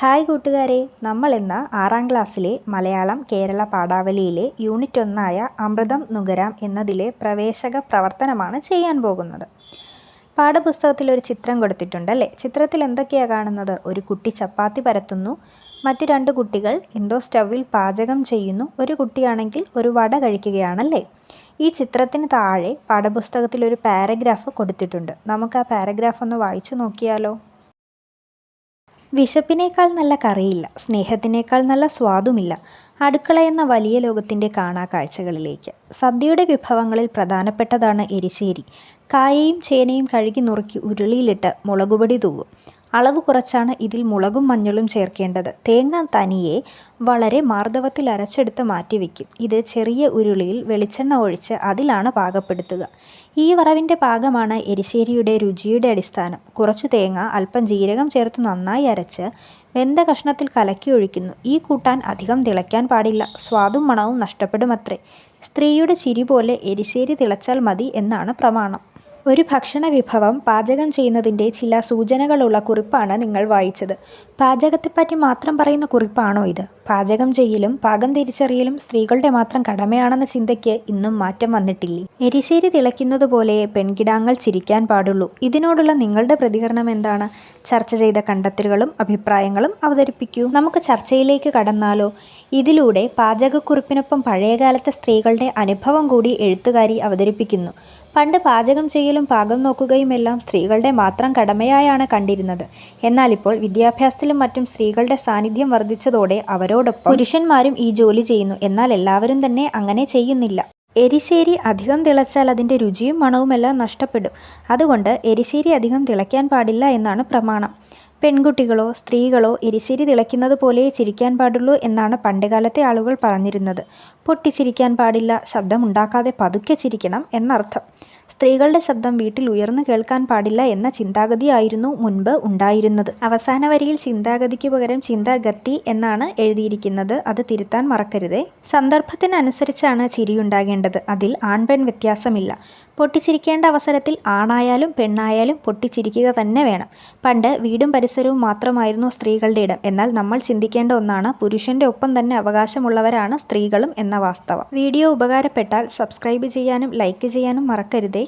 Hi കൂട്ടുകാരെ, നമ്മൾ ഇന്ന് 6ാം ക്ലാസ്സിലെ മലയാളം കേരള പാഠാവലിയിലെ യൂണിറ്റ് 1 അമൃതം നുകരാം എന്നതിലെ പ്രവേശക പ്രവർത്തനമാണ് ചെയ്യാൻ പോകുന്നത്. പാഠപുസ്തകത്തിൽ ഒരു ചിത്രം കൊടുത്തിട്ടുണ്ടല്ലേ? ചിത്രത്തിൽ എന്തൊക്കെയാണ് കാണുന്നത്? ഒരു കുട്ടി ചപ്പാത്തി പരത്തുന്നു, മറ്റു 2 കുട്ടികൾ എന്തോ സ്റ്റൗവിൽ പാചകം ചെയ്യുന്നു, ഒരു കുട്ടിയാണെങ്കിൽ ഒരു വട കഴിക്കുകയാണല്ലേ? ഈ ചിത്രത്തിന് താഴെ പാഠപുസ്തകത്തിൽ ഒരു പാരഗ്രാഫ് കൊടുത്തിട്ടുണ്ട്. നമുക്ക് ആ പാരഗ്രാഫ് ഒന്ന് വായിച്ചു നോക്കിയാലോ? വിശപ്പിനേക്കാൾ നല്ല കറിയില്ല, സ്നേഹത്തിനേക്കാൾ നല്ല സ്വാദുമില്ല. അടുക്കള എന്ന വലിയ ലോകത്തിൻ്റെ കാണാക്കാഴ്ചകളിലേക്ക്. സദ്യയുടെ വിഭവങ്ങളിൽ പ്രധാനപ്പെട്ടതാണ് എരിശ്ശേരി. കായയും ചേനയും കഴുകി നുറുക്കി ഉരുളിയിലിട്ട് മുളകുപൊടി തൂവും. അളവ് കുറച്ചാണ് ഇതിൽ മുളകും മഞ്ഞളും ചേർക്കേണ്ടത്. തേങ്ങ തനിയെ വളരെ മാർദ്ദവത്തിൽ അരച്ചെടുത്ത് മാറ്റിവെക്കും. ഇത് ചെറിയ ഉരുളിയിൽ വെളിച്ചെണ്ണ ഒഴിച്ച് അതിലാണ് പാകപ്പെടുത്തുക. ഈ വറവിൻ്റെ പാകമാണ് എരിശ്ശേരിയുടെ രുചിയുടെ അടിസ്ഥാനം. കുറച്ചു തേങ്ങ, അല്പം ജീരകം ചേർത്ത് നന്നായി അരച്ച് വെന്ത കഷ്ണത്തിൽ കലക്കി ഒഴിക്കുന്നു. ഈ കൂട്ടാൻ അധികം തിളയ്ക്കാൻ പാടില്ല, സ്വാദും മണവും നഷ്ടപ്പെടുമത്രേ. സ്ത്രീയുടെ ചിരി പോലെ എരിശ്ശേരി തിളച്ചാൽ മതി എന്നാണ് പ്രമാണം. ഒരു ഭക്ഷണ വിഭവം പാചകം ചെയ്യുന്നതിൻ്റെ ചില സൂചനകളുള്ള കുറിപ്പാണ് നിങ്ങൾ വായിച്ചത്. പാചകത്തെപ്പറ്റി മാത്രം പറയുന്ന കുറിപ്പാണോ ഇത്? പാചകം ചെയ്യലും പാകം തിരിച്ചറിയലും സ്ത്രീകളുടെ മാത്രം കടമയാണെന്ന ചിന്തയ്ക്ക് ഇന്നും മാറ്റം വന്നിട്ടില്ലേ? എരിശ്ശേരി തിളയ്ക്കുന്നത് പോലെ പെൺകിടാങ്ങൾ ചിരിക്കാൻ പാടുള്ളൂ. ഇതിനോടുള്ള നിങ്ങളുടെ പ്രതികരണം എന്താണ്? ചർച്ച ചെയ്ത കണ്ടെത്തലുകളും അഭിപ്രായങ്ങളും അവതരിപ്പിക്കൂ. നമുക്ക് ചർച്ചയിലേക്ക് കടന്നാലോ? ഇതിലൂടെ പാചകക്കുറിപ്പിനൊപ്പം പഴയകാലത്തെ സ്ത്രീകളുടെ അനുഭവം കൂടി എഴുത്തുകാരി അവതരിപ്പിക്കുന്നു. പണ്ട് പാചകം ചെയ്യലും പാകം നോക്കുകയും എല്ലാം സ്ത്രീകളുടെ മാത്രം കടമയായാണ് കണ്ടിരുന്നത്. എന്നാൽ ഇപ്പോൾ വിദ്യാഭ്യാസത്തിലും മറ്റും സ്ത്രീകളുടെ സാന്നിധ്യം വർദ്ധിച്ചതോടെ അവരോടൊപ്പം പുരുഷന്മാരും ഈ ജോലി ചെയ്യുന്നു. എന്നാൽ എല്ലാവരും തന്നെ അങ്ങനെ ചെയ്യുന്നില്ല. എരിശ്ശേരി അധികം തിളച്ചാൽ അതിൻ്റെ രുചിയും മണവുമെല്ലാം നഷ്ടപ്പെടും. അതുകൊണ്ട് എരിശ്ശേരി അധികം തിളയ്ക്കാൻ പാടില്ല എന്നാണ് പ്രമാണം. പെൺകുട്ടികളോ സ്ത്രീകളോ എരിശ്ശേരി തിളയ്ക്കുന്നത് പോലെ ചിരിക്കാൻ പാടുള്ളൂ എന്നാണ് പണ്ടുകാലത്തെ ആളുകൾ പറഞ്ഞിരുന്നത്. പൊട്ടിച്ചിരിക്കാൻ പാടില്ല, ശബ്ദമുണ്ടാക്കാതെ പതുക്കെ ചിരിക്കണം എന്നർത്ഥം. സ്ത്രീകളുടെ ശബ്ദം വീട്ടിൽ ഉയർന്നു കേൾക്കാൻ പാടില്ല എന്ന ചിന്താഗതിയായിരുന്നു മുൻപ് ഉണ്ടായിരുന്നത്. അവസാന വരിയിൽ ചിന്താഗതിക്ക് പകരം ചിന്താഗതി എന്നാണ് എഴുതിയിരിക്കുന്നത്. അത് തിരുത്താൻ മറക്കരുതേ. സന്ദർഭത്തിനനുസരിച്ചാണ് ചിരിയുണ്ടാകേണ്ടത്. അതിൽ ആൺപെൺ വ്യത്യാസമില്ല. പൊട്ടിച്ചിരിക്കേണ്ട അവസരത്തിൽ ആണായാലും പെണ്ണായാലും പൊട്ടിച്ചിരിക്കുക തന്നെ വേണം. പണ്ട് വീടും പരിസരവും മാത്രമായിരുന്നു സ്ത്രീകളുടെ ഇടം. എന്നാൽ നമ്മൾ ചിന്തിക്കേണ്ട ഒന്നാണ്, പുരുഷന്റെ ഒപ്പം തന്നെ അവകാശമുള്ളവരാണ് സ്ത്രീകളും എന്ന വാസ്തവം. വീഡിയോ ഉപകാരപ്പെട്ടാൽ സബ്സ്ക്രൈബ് ചെയ്യാനും ലൈക്ക് ചെയ്യാനും മറക്കരുതേ.